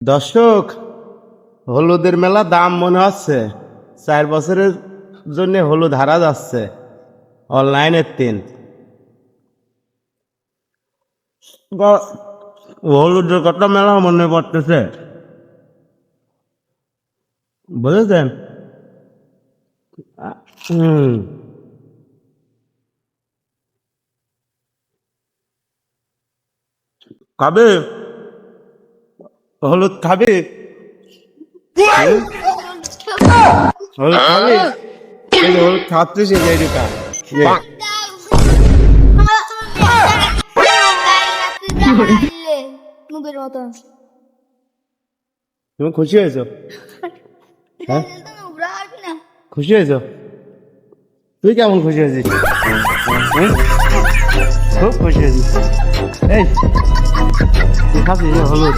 দর্শক, হলুদের মেলা দাম মনে হচ্ছে 4 বছরের জন্য হলুদ হারা যাচ্ছে অনলাইনের তিন হলুদের কত মেলা মনে পড়তেছে বুঝেছেন। হুম, খাবে হলুদ খাবে? হুম? হলুদ খাবে? এই যে হলুদ খাচ্ছে সে যেটা নুবের মতো তুমি খুশি হয়েছো? হ্যাঁ, খুশি হয়েছো? তুই কেমন খুশি হয়েছিস? হুম? খুব খুশি হয়েছিস। এই তুই খাচ্ছিস হলুদ?